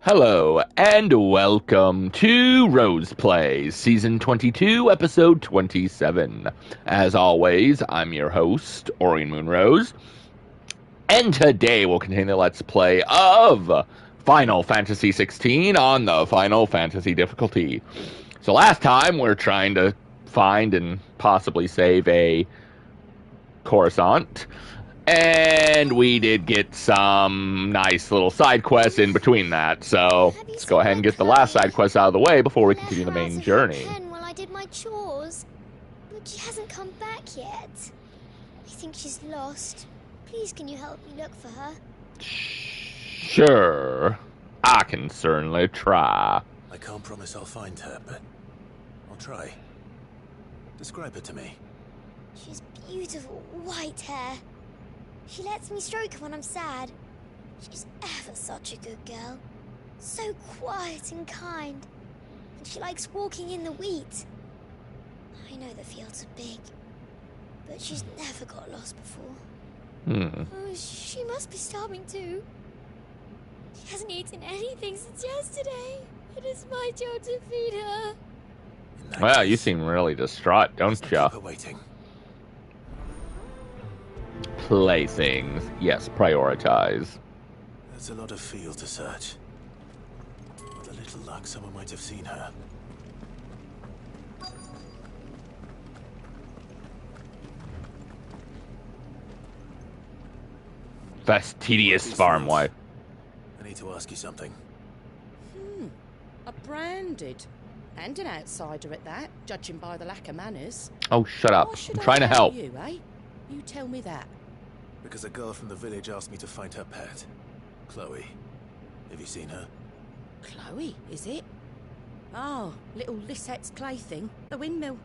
Hello, and welcome to Rose Plays, Season 22, Episode 27. As always, I'm your host, Aurian MoonRose, and today we'll continue the Let's Play of Final Fantasy XVI on the Final Fantasy difficulty. So last time, we're trying to find and possibly save a Coruscant. And we did get some nice little side quests in between that, so let's go ahead and get the last side quest out of the way before we continue the main journey. While I did my chores, but she hasn't come back yet. I think she's lost. Please, can you help me look for her? Sure, I can certainly try. I can't promise I'll find her, but I'll try. Describe her to me. She's beautiful white hair. She lets me stroke her when I'm sad. She's ever such a good girl. So quiet and kind. And she likes walking in the wheat. I know the fields are big, but she's never got lost before. Oh, she must be starving too. She hasn't eaten anything since yesterday. It is my job to feed her. Well, you seem really distraught, don't Keep ya? her waiting. Playthings. Yes, prioritize. There's a lot of field to search. With a little luck, someone might have seen her. Fastidious farm wife. I need to ask you something. A branded. And an outsider at that, judging by the lack of manners. Oh, shut up. Why should I'm trying to I help. You, eh? You tell me that. Because a girl from the village asked me to find her pet. Chloe. Have you seen her? Chloe, is it? Oh, little Lisette's plaything. The windmill.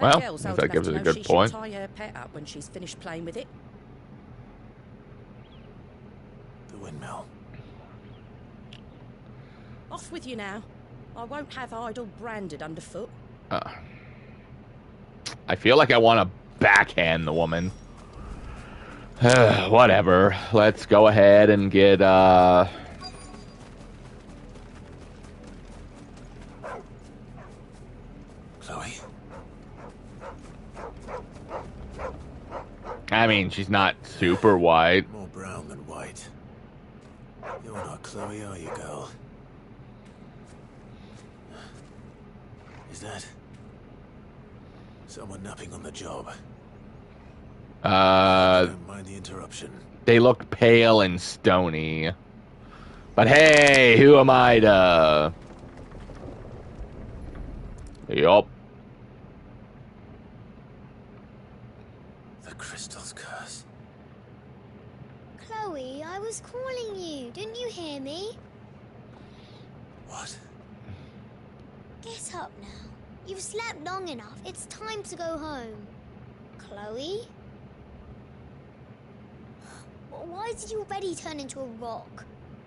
Well, girl's if old that enough gives to it a know good she point. should tie her pet up when she's finished playing with it. The windmill. Off with you now. I won't have idle branded underfoot. I feel like I want to backhand the woman. Whatever. Let's go ahead and get, Chloe? I mean, she's not super white. More brown than white. You're not Chloe, are you, girl? Is that someone napping on the job? Don't mind the interruption. They look pale and stony. But hey, who am I to... Yup. The crystal's curse. Chloe, I was calling you. Didn't you hear me? What? Get up now. You've slept long enough. It's time to go home. Chloe? Why did you already turn into a rock?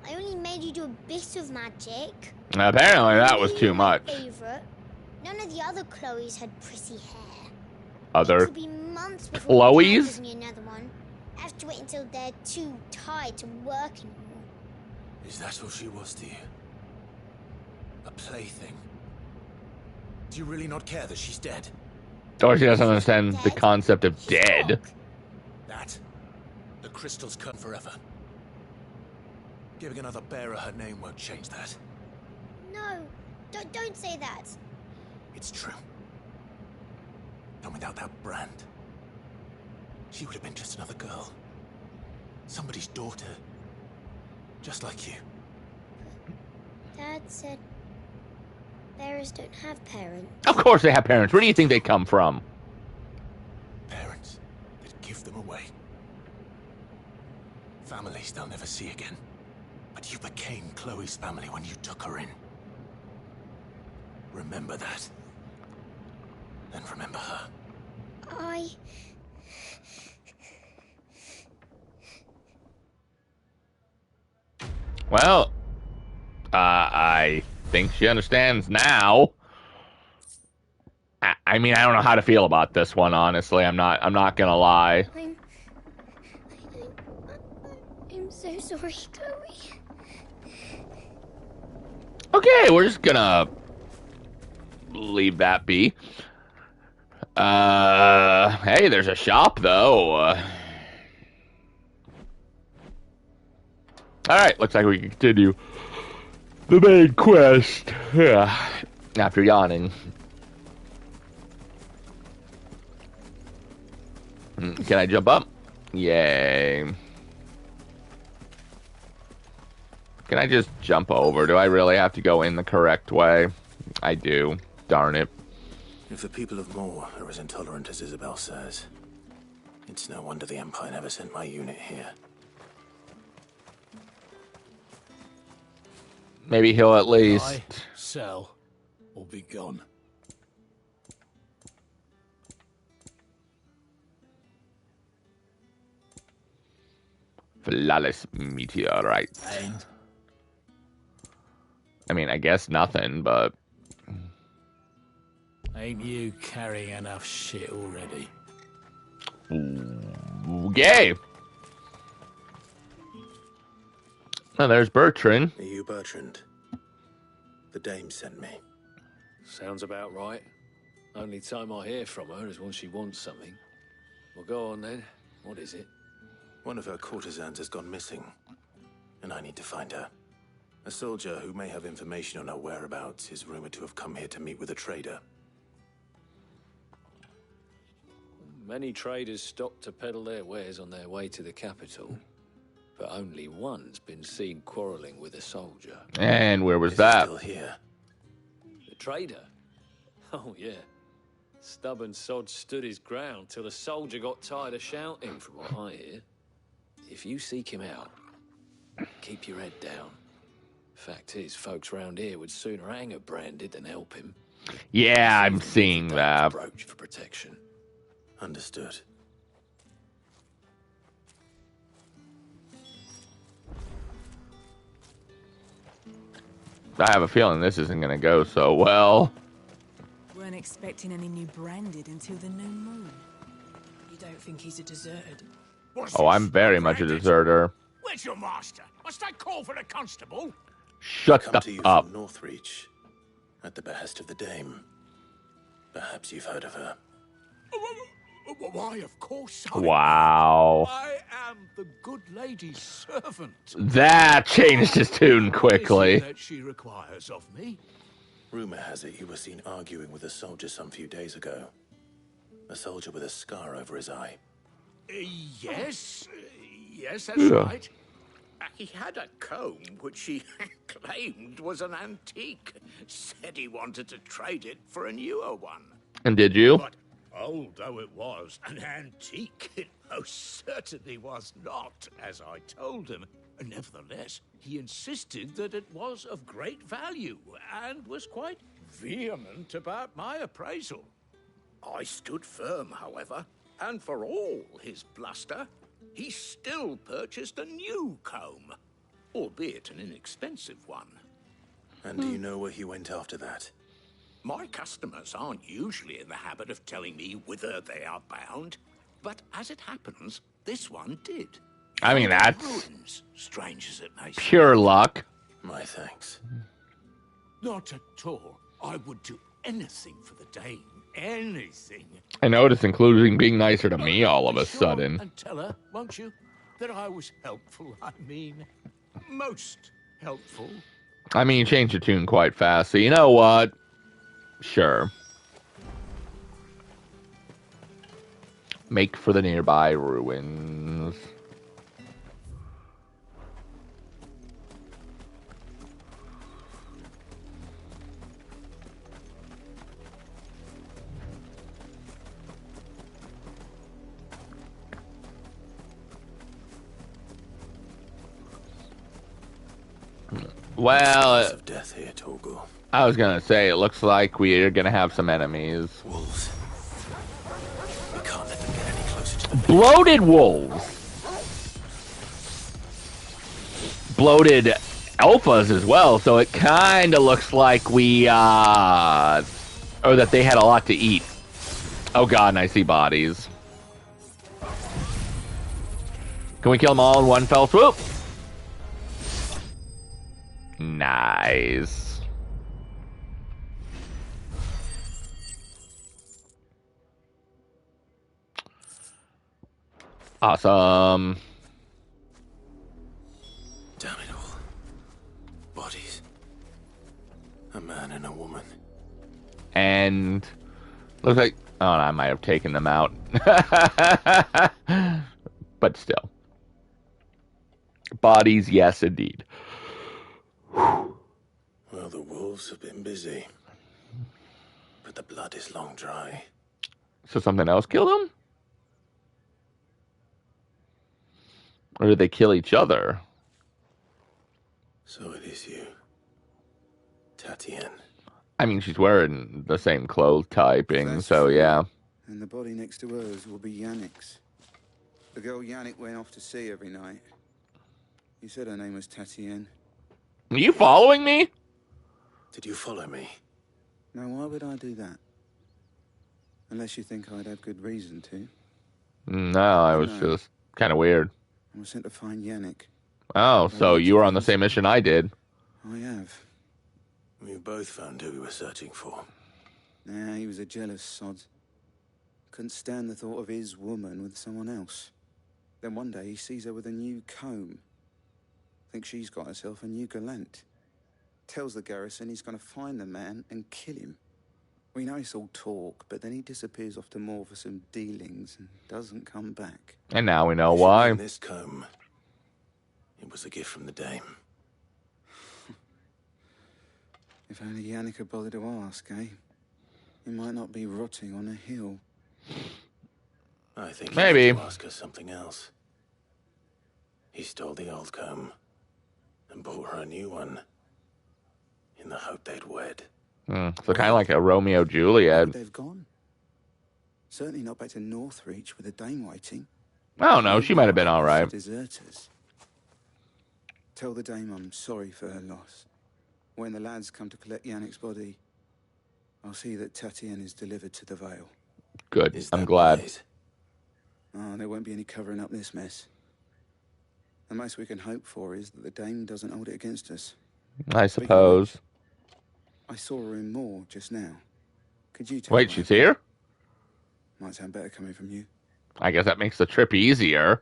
I only made you do a bit of magic. Apparently that was too much. Favorite. None of the other Chloes had pretty hair. Other It'll be months before Chloes? gives me another one. I have to wait until they're too tired to work anymore. Is that all she was to you? A plaything? Do you really not care that she's dead? Or she doesn't understand the Dead? concept of She's dead. rock. That? The crystal's cut forever. Giving another bearer her name won't change that. No, don't say that. It's true. And without that brand, she would have been just another girl. Somebody's daughter. Just like you. Dad said bearers don't have parents. Of course they have parents. Where do you think they come from? Parents that give them away. Families they'll never see again. But you became Chloe's family when you took her in. Remember that. And remember her. Well, I think she understands now. I mean, I don't know how to feel about this one, honestly. I'm not gonna lie. I'm so sorry, Chloe. Okay, we're just gonna leave that be. Hey, there's a shop, though. Alright, looks like we can continue the main quest. Yeah. After yawning. Can I jump up? Yay. Can I just jump over? Do I really have to go in the correct way? I do. Darn it. If the people of Moor are as intolerant as Isabel says, it's no wonder the Empire never sent my unit here. Maybe he'll at least... Buy, sell, or be gone. Flawless meteorites. And I mean, I guess nothing, but... ain't you carrying enough shit already? Okay. Oh, there's Bertrand. Are you Bertrand? The dame sent me. Sounds about right. Only time I hear from her is when she wants something. Well, go on then. What is it? One of her courtesans has gone missing, and I need to find her. A soldier who may have information on her whereabouts is rumored to have come here to meet with a trader. Many traders stop to peddle their wares on their way to the capital, but only one's been seen quarreling with a soldier. And where was Is he that? still here? The trader? Oh, yeah. Stubborn sod stood his ground till the soldier got tired of shouting, from what I hear. If you seek him out, keep your head down. Fact is, folks round here would sooner hang a branded than help him. Yeah, I'm seeing that. Brooch for protection. Understood. I have a feeling this isn't going to go so well. Weren't expecting any new branded until the new moon. You don't think he's a deserted? Oh, I'm very much a deserter. Where's your master? Must I call for the constable? Shut Come the to you up. from Northreach, at the behest of the dame. Perhaps you've heard of her. Why, of course Wow. I am the good lady's servant. That changed his tune What is it quickly. that she requires of me? Rumor has it you were seen arguing with a soldier some few days ago. A soldier with a scar over his eye. Yes, yes, that's Yeah. right. He had a comb which he claimed was an antique. Said he wanted to trade it for a newer one. And did you? But old though it was, an antique it most certainly was not, as I told him. Nevertheless, he insisted that it was of great value and was quite vehement about my appraisal. I stood firm, however, and for all his bluster, he still purchased a new comb, albeit an inexpensive one. And do you know where he went after that? My customers aren't usually in the habit of telling me whither they are bound, but as it happens, this one did. I mean, that's Ruins, strange as it may seem. pure luck. My thanks. Not at all. I would do anything for the dame. Anything. I noticed, including being nicer to me all of Be a sure sudden. And tell her, won't you, that I was helpful. I mean, most helpful. I mean, you changed the tune quite fast, so you know what? Sure. Make for the nearby ruins. Well, Signs of death here, Torgal. I was gonna say, it looks like we're gonna have some enemies. Wolves. We can't let them get any closer to the Bloated wolves! Bloated alphas as well, so it kinda looks like we, or that they had a lot to eat. Oh god, and I see bodies. Can we kill them all in one fell swoop? Nice. Awesome. Damn it all. Bodies. A man and a woman. And looks like, oh, I might have taken them out. But still. Bodies, yes, indeed. Well, the wolves have been busy. But the blood is long dry. So something else killed them? Or did they kill each other? So it is you. Tatienne. I mean, she's wearing the same clothes typing, That's so true. yeah. And the body next to hers will be Yannick's. The girl Yannick went off to sea every night. You said her name was Tatienne. Are you following me? Did you follow me? Now, why would I do that? Unless you think I'd have good reason to. No, I was No. just kind of weird. I was sent to find Yannick. Oh, so you were on the same mission I did. I have. We both found who we were searching for. Nah, he was a jealous sod. Couldn't stand the thought of his woman with someone else. Then one day he sees her with a new comb. Thinks she's got herself a new gallant. Tells the garrison he's going to find the man and kill him. We know it's all talk, but then he disappears off to Moor for some dealings and doesn't come back. And now we know You should why. name this comb. It was a gift from the dame. If only Yannick had bothered to ask, eh? He might not be rotting on a hill. I think Maybe. he had to ask her something else. He stole the old comb and bought her a new one in the hope they'd wed. So kind of like a Romeo Juliet. They've gone. Certainly not back to Northreach with a dame waiting. I don't know. She might have been all right. Deserters. Tell the dame I'm sorry for her loss. When the lads come to collect Yannick's body, I'll see that Tatienne is delivered to the Vale. Good. Is I'm that glad. wise? Oh, there won't be any covering up this mess. The most we can hope for is that the dame doesn't hold it against us. I suppose. I saw her in Moor just now. Could you tell Wait, her? she's here? Might sound better coming from you. I guess that makes the trip easier.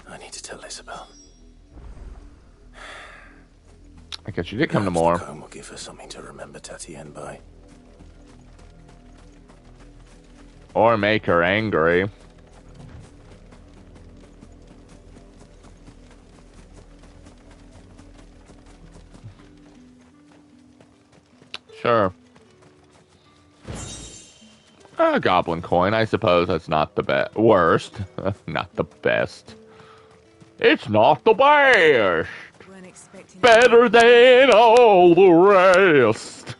I need to tell Isabel. I guess you did come to Perhaps Moor. the comb will give her something to remember Tatienne by. Or make her angry. Sure. A goblin coin, I suppose that's not the worst. Not the best. It's not the best. Weren't expecting Better than all the rest.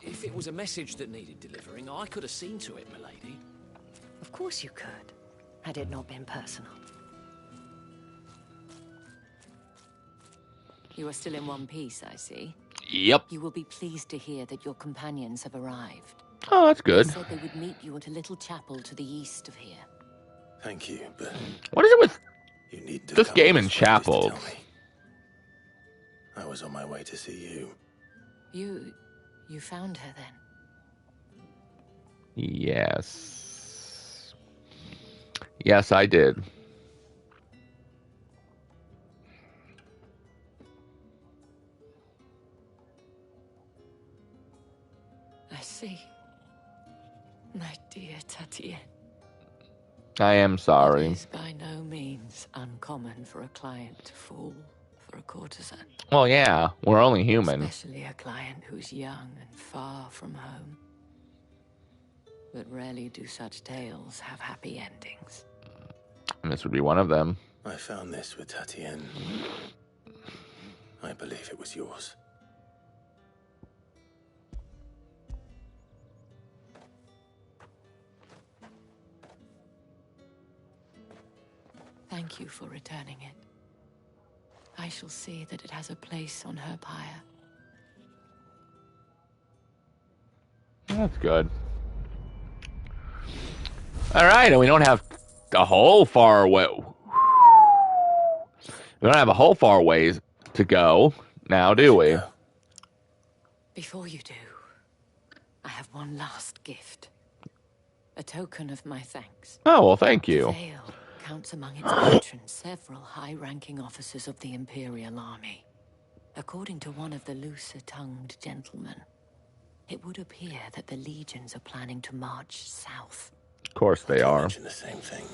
If it was a message that needed delivering, I could have seen to it, milady. Of course you could, had it not been personal. You are still in one piece, I see. Yep. You will be pleased to hear that your companions have arrived. Oh, that's good. They said they would meet you at a little chapel to the east of here. Thank you, but What is it with you need to this come game all in this way just to chapels? tell me. I was on my way to see you. You found her then? Yes. Yes, I did. I see. My dear Tatienne. I am It sorry. is by no means uncommon for a client to fall for a courtesan. Well, yeah, we're only human. Especially a client who's young and far from home. But rarely do such tales have happy endings. And this would be one of them. I found this with Tatienne. I believe it was yours. Thank you for returning it. I shall see that it has a place on her pyre. That's good. All right, and we don't have a whole far way. We don't have a whole far ways to go now, do we? Before you do, I have one last gift. A token of my thanks. Oh, well, thank The you. Vale counts among its patrons several high-ranking officers of the Imperial Army. According to one of the looser-tongued gentlemen, it would appear that the legions are planning to march south. Of course they are. Mention the same thing.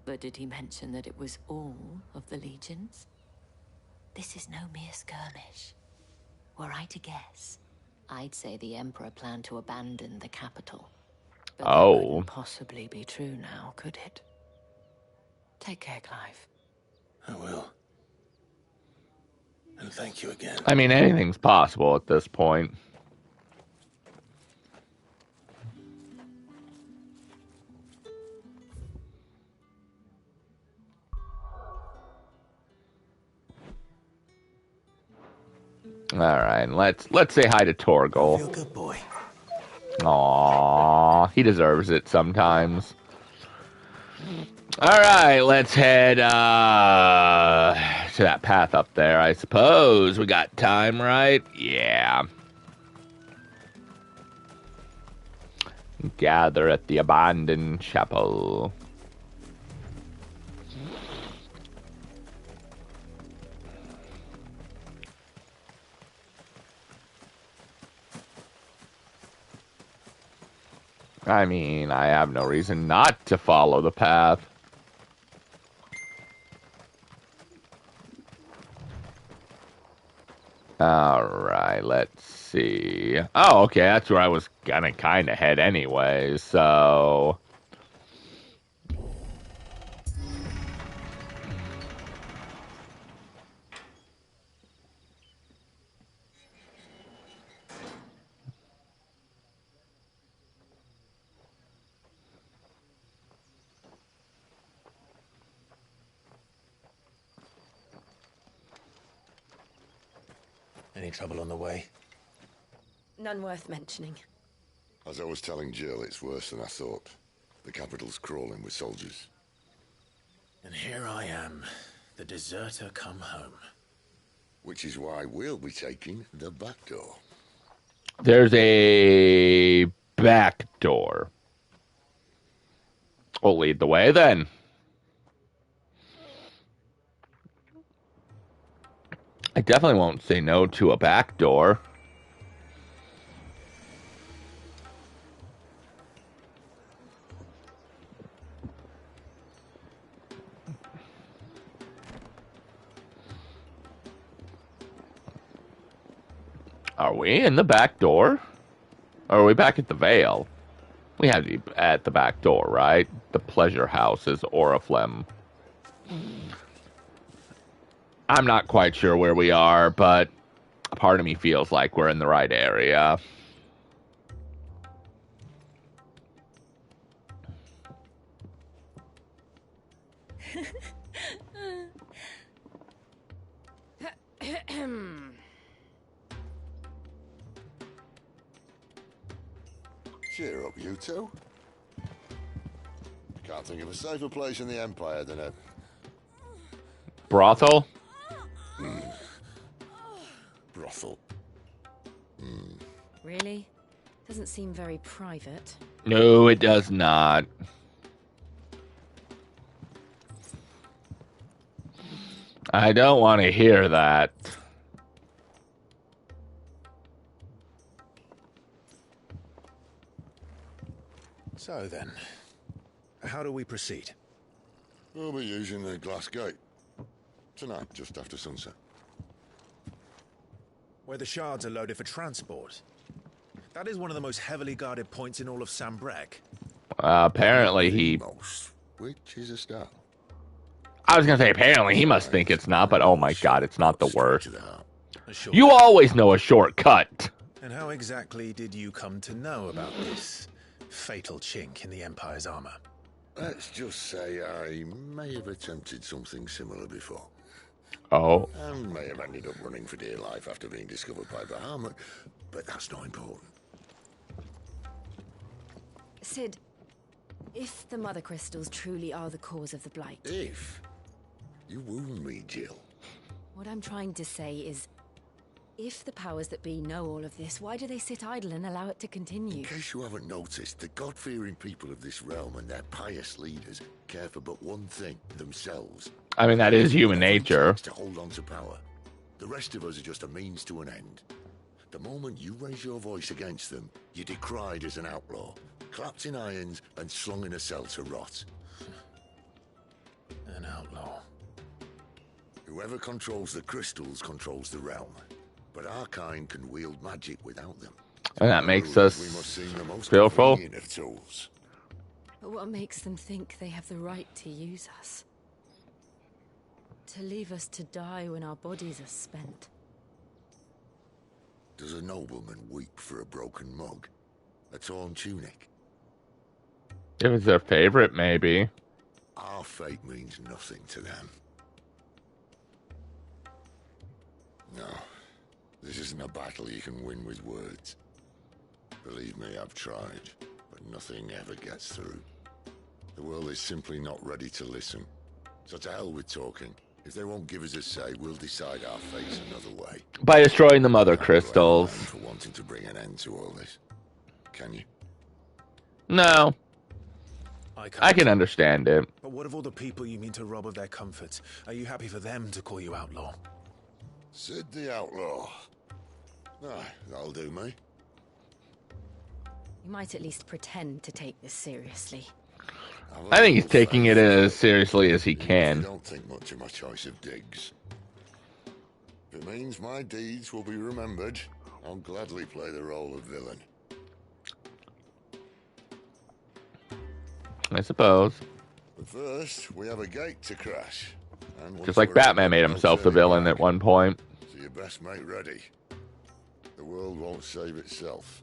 But did he mention that it was all of the legions? This is no mere skirmish. Were I to guess, I'd say the Emperor planned to abandon the capital. But that couldn't possibly be true now, could it? Take care, Clive. I will. And thank you again. I mean, anything's possible at this point. All right, let's say hi to Torgal. Feel good, boy. Aww, he deserves it sometimes. All right, let's head to that path up there, I suppose. We got time, right? Yeah. Gather at the abandoned chapel. I mean, I have no reason not to follow the path. Alright, let's see. Oh, okay, that's where I was gonna kind of head anyway, so... Any trouble on the way? None worth mentioning. As I was telling Jill, it's worse than I thought. The capital's crawling with soldiers. And here I am, the deserter come home. Which is why we'll be taking the back door. There's a back door. We'll lead the way then. I definitely won't say no to a back door. Are we in the back door? Or are we back at the Vale? We have to be at the back door, right? The pleasure house is Oriflame. I'm not quite sure where we are, but a part of me feels like we're in the right area. Cheer up, you two. Can't think of a safer place in the Empire than a... Brothel? Brothel. Really? Doesn't seem very private. No, it does not. I don't want to hear that. So then, how do we proceed? We'll be using the glass gate. Tonight, just after sunset. Where the shards are loaded for transport. That is one of the most heavily guarded points in all of Sambrec. Apparently he... Most, which is a start. I was going to say, apparently he must think it's not, but oh my god, it's not the worst. You always know a shortcut. And how exactly did you come to know about this fatal chink in the Empire's armor? Let's just say I may have attempted something similar before. Oh. And may have ended up running for dear life after being discovered by Bahamut, but that's not important. Sid, if the Mother Crystals truly are the cause of the Blight... If? You wound me, Jill. What I'm trying to say is, If the powers that be know all of this, why do they sit idle and allow it to continue? In case you haven't noticed, the God-fearing people of this realm and their pious leaders care for but one thing, themselves. I mean, that is human nature. To hold on to power. The rest of us are just a means to an end. The moment you raise your voice against them, you're decried as an outlaw, clapped in irons and slung in a cell to rot. An outlaw. Whoever controls the crystals controls the realm. But our kind can wield magic without them. And that makes us fearful. Of tools. But what makes them think they have the right to use us? To leave us to die when our bodies are spent? Does a nobleman weep for a broken mug? A torn tunic? If it's their favorite, maybe. Our fate means nothing to them. No. This isn't a battle you can win with words. Believe me, I've tried, but nothing ever gets through. The world is simply not ready to listen. So to hell with talking. If they won't give us a say, we'll decide our fates another way. By destroying the mother crystals. For wanting to bring an end to all this. Can you? No. I can understand it. But what of all the people you mean to rob of their comforts? Are you happy for them to call you outlaw? Sid the Outlaw. Ah, that'll do me. You might at least pretend to take this seriously. I think he's taking it as seriously as he can. I don't think much of my choice of digs. If it means my deeds will be remembered, I'll gladly play the role of villain. I suppose. But first, we have a gate to crash. Just like Batman made himself the villain at one point. So you best make ready. The world won't save itself.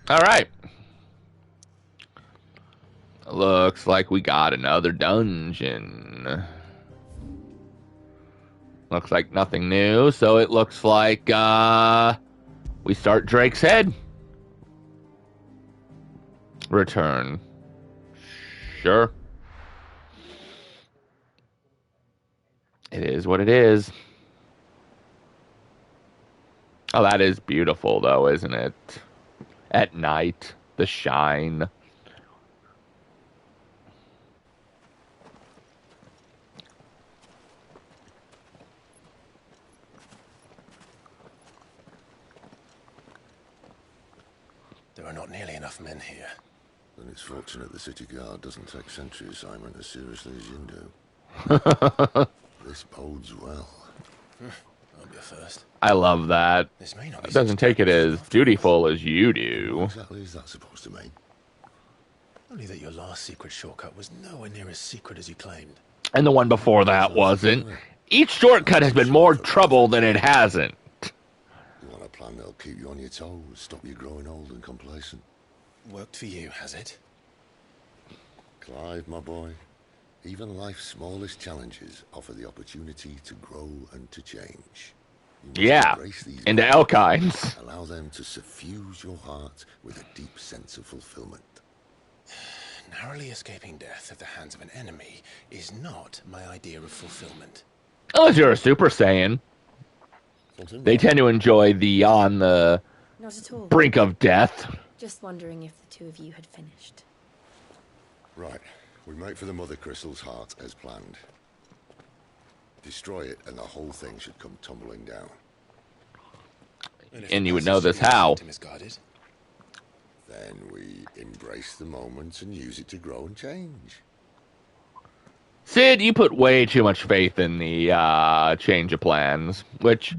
All right. Looks like we got another dungeon. Looks like nothing new, so it looks like we start Drake's Head. Return. Sure. It is what it is. Oh, that is beautiful, though, isn't it? At night, the shine. There are not nearly enough men here. Then it's fortunate the city guard doesn't take sentry assignment as seriously as you do. This bodes well. I'll be a first. I love that. This may not be it doesn't take it as dutiful as you do. What exactly is that supposed to mean? Only that your last secret shortcut was nowhere near as secret as you claimed. And the one before that wasn't. Each shortcut has been more trouble than it hasn't. You want a plan that'll keep you on your toes, stop you growing old and complacent. Worked for you, has it? Clive, my boy, even life's smallest challenges offer the opportunity to grow and to change. Yeah, into Elkines. Allow them to suffuse your heart with a deep sense of fulfillment. Narrowly escaping death at the hands of an enemy is not my idea of fulfillment. Unless you're a Super Saiyan. They tend to enjoy the on the Not at all. brink of death. Just wondering if the two of you had finished. Right, we make for the Mother Crystal's heart as planned. Destroy it and the whole thing should come tumbling down. And you would know this how. Then we embrace the moment and use it to grow and change. Sid, you put way too much faith in the change of plans, which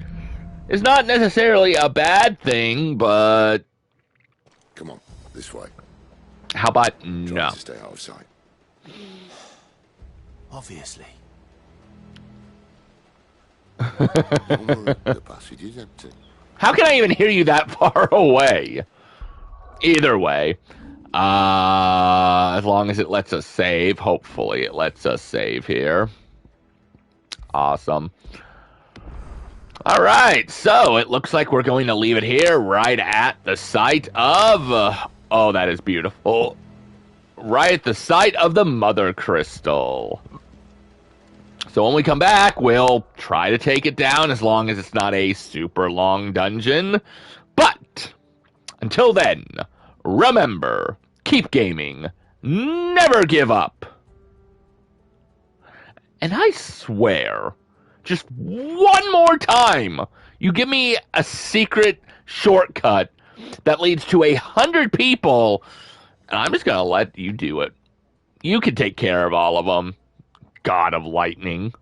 is not necessarily a bad thing, but... Come on, this way. How about no? Try to stay out of sight. Obviously. The passage is empty. How can I even hear you that far away? Either way. As long as it lets us save. Hopefully it lets us save here. Awesome. Alright, so it looks like we're going to leave it here right at the site of... oh, that is beautiful. right at the site of the Mother Crystal. So when we come back, we'll try to take it down as long as it's not a super long dungeon. But until then, remember, keep gaming, never give up. And I swear, just one more time, you give me a secret shortcut that leads to 100 people, and I'm just going to let you do it. You can take care of all of them. God of Lightning.